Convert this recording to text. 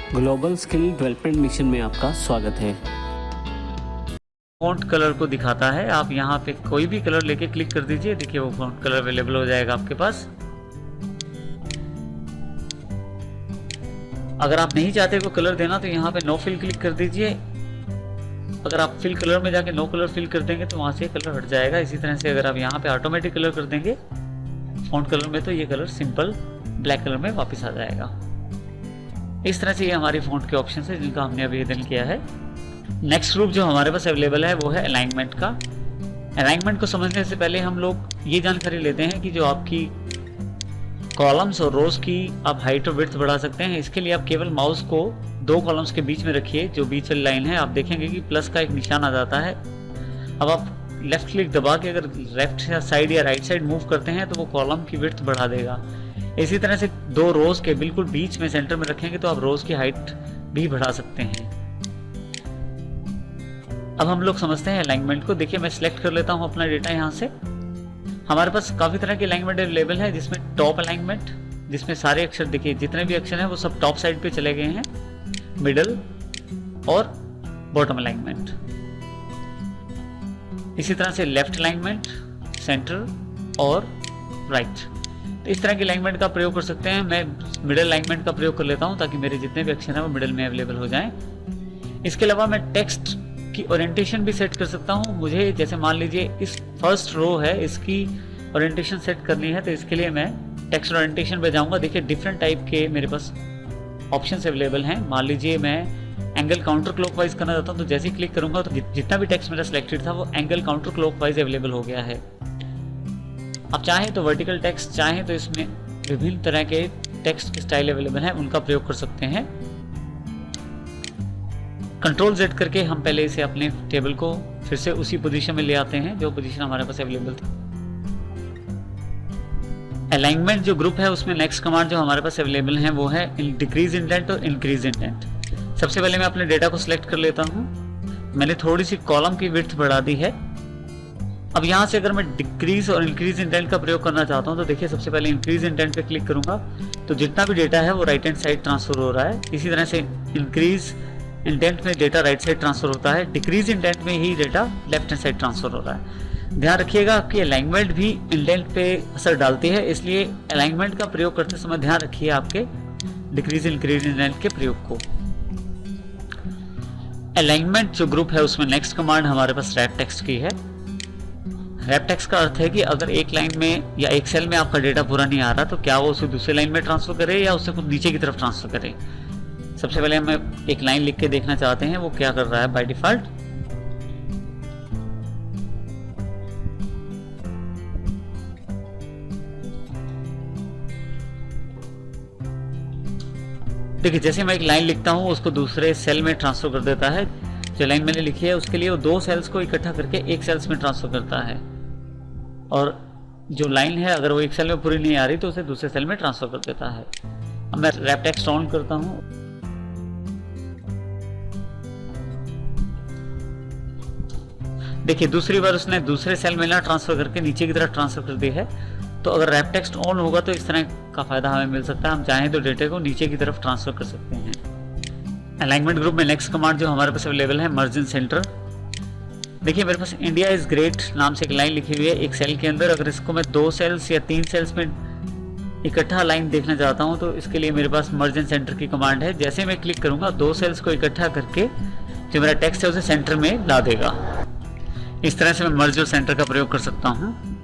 Global skill development mission में आपका स्वागत है। फ़ॉन्ट कलर को दिखाता है। आप यहाँ पे कोई भी कलर लेके क्लिक कर दीजिए, देखिए वो फ़ॉन्ट कलर अवेलेबल हो जाएगा आपके पास। अगर आप नहीं चाहते को कलर देना तो यहाँ पे नो फिल क्लिक कर दीजिए। अगर आप फिल कलर में जाके नो कलर फिल कर देंगे तो वहाँ से कलर हट जाएगा। इसी तरह से अगर आप यहाँ पे ऑटोमेटिक कलर कर देंगे फ़ॉन्ट कलर में तो ये कलर सिंपल ब्लैक कलर में वापस आ जाएगा। इस तरह से ये हमारी फ़ॉन्ट के ऑप्शन है जिनका हमने अभी अध्ययन किया है। नेक्स्ट ग्रुप जो हमारे पास अवेलेबल है वो है अलाइनमेंट का। अलाइनमेंट को समझने से पहले हम लोग ये जानकारी लेते हैं कि जो आपकी कॉलम्स और रोज की आप हाइट और विड्थ बढ़ा सकते हैं। इसके लिए आप केवल माउस को दो कॉलम्स के बीच में रखिए। जो बीच वाली लाइन है आप देखेंगे कि प्लस का एक निशान आ जाता है। अब आप लेफ्ट क्लिक दबा के अगर लेफ्ट साइड या राइट साइड मूव करते हैं तो वो कॉलम की विड्थ बढ़ा देगा। इसी तरह से दो रोज के बिल्कुल बीच में सेंटर में रखेंगे तो आप रोज की हाइट भी बढ़ा सकते हैं। अब हम लोग समझते हैं अलाइनमेंट को। देखिए मैं सिलेक्ट कर लेता हूं अपना डेटा। यहां से हमारे पास काफी तरह के अलाइनमेंट अवेलेबल है, जिसमें टॉप अलाइनमेंट, जिसमें सारे अक्षर देखिए जितने भी अक्षर हैं वो सब टॉप साइड पे चले गए हैं, मिडल और बॉटम अलाइनमेंट। इसी तरह से लेफ्ट अलाइनमेंट, सेंटर और राइट। तो इस तरह के अलाइनमेंट का प्रयोग कर सकते हैं। मैं मिडल अलाइनमेंट का प्रयोग कर लेता हूं ताकि मेरे जितने भी अक्षर हैं वो मिडल में अवेलेबल हो जाएं। इसके अलावा मैं टेक्स्ट की ओरिएंटेशन भी सेट कर सकता हूं। मुझे जैसे मान लीजिए इस फर्स्ट रो है, इसकी ओरिएंटेशन सेट करनी है तो इसके लिए मैं टेक्स्ट ओरिएंटेशन पे जाऊंगा। देखिए डिफरेंट टाइप के मेरे पास ऑप्शंस अवेलेबल हैं। मान लीजिए मैं एंगल काउंटर क्लॉकवाइज करना चाहता हूं तो जैसे ही क्लिक करूंगा तो जितना भी टेक्स्ट मेरा सिलेक्टेड था वो एंगल काउंटर क्लॉकवाइज अवेलेबल हो गया है। आप चाहें तो वर्टिकल टेक्स्ट, चाहें तो इसमें विभिन्न तरह के टेक्स्ट के स्टाइल अवेलेबल हैं, उनका प्रयोग कर सकते हैं। कंट्रोल Z करके हम पहले इसे अपने टेबल को फिर से उसी पोजीशन में ले आते हैं जो पोजीशन हमारे पास अवेलेबल थी। अलाइनमेंट जो ग्रुप है उसमें नेक्स्ट कमांड जो हमारे पास अवेलेबल है वो है डिक्रीज इंडेंट और इंक्रीज इंडेंट। सबसे पहले मैं अपने डेटा को सिलेक्ट कर लेता हूं। मैंने थोड़ी सी कॉलम की विड्थ बढ़ा दी है। अब यहाँ से अगर मैं डिक्रीज और इंक्रीज इंडेंट का प्रयोग करना चाहता हूँ तो देखिए सबसे पहले इंक्रीज इंडेंट पे क्लिक करूंगा तो जितना भी डेटा है वो राइट हैंड साइड ट्रांसफर हो रहा है। इसी तरह से इंक्रीज इंडेंट में डेटा राइट साइड ट्रांसफर होता है, डिक्रीज इंडेंट में ही data left hand side transfer हो रहा है। ध्यान रखिएगा कि अलाइनमेंट भी इंडेंट पे असर डालती है, इसलिए अलाइनमेंट का प्रयोग करते समय ध्यान रखिए आपके डिक्रीज इंक्रीज इंडेंट के प्रयोग को। अलाइनमेंट जो ग्रुप है उसमें नेक्स्ट कमांड हमारे पास रैप टेक्स्ट की है। रैप टेक्स्ट का अर्थ है कि अगर एक लाइन में या एक सेल में आपका डेटा पूरा नहीं आ रहा तो क्या वो उसे दूसरे लाइन में ट्रांसफर करे या उसे कुछ नीचे की तरफ ट्रांसफर करे। सबसे पहले हम एक लाइन लिख के देखना चाहते हैं वो क्या कर रहा है बाय डिफॉल्ट। देखिए जैसे मैं एक लाइन लिखता हूं उसको दूसरे सेल में ट्रांसफर कर देता है। जो लाइन मैंने लिखी है उसके लिए वो दो सेल्स को इकट्ठा करके एक सेल्स में ट्रांसफर करता है, और जो लाइन है अगर वो एक सेल में पूरी नहीं आ रही तो उसे दूसरे सेल में ट्रांसफर कर देता है। अब मैं रैप टेक्स्ट ऑन करता हूं। देखिए दूसरी बार उसने दूसरे सेल में ना ट्रांसफर करके नीचे की तरफ ट्रांसफर कर दी है। तो अगर रैप टेक्स्ट ऑन होगा तो इस तरह का फायदा हमें मिल सकता है। हम चाहें तो डेटा को नीचे की तरफ ट्रांसफर कर सकते हैं। अलाइनमेंट ग्रुप में नेक्स्ट कमांड जो हमारे पास अवेलेबल है मर्ज इन सेंटर। देखिए मेरे पास इंडिया इज ग्रेट नाम से एक लाइन लिखी हुई है एक सेल के अंदर। अगर इसको मैं दो सेल्स या तीन सेल्स में इकट्ठा लाइन देखना चाहता हूं तो इसके लिए मेरे पास मर्ज इन सेंटर की कमांड है। जैसे मैं क्लिक करूंगा दो सेल्स को इकट्ठा करके जो मेरा टेक्स्ट है उसे सेंटर में ला देगा। इस तरह से मैं मर्ज और सेंटर का प्रयोग कर सकता हूं।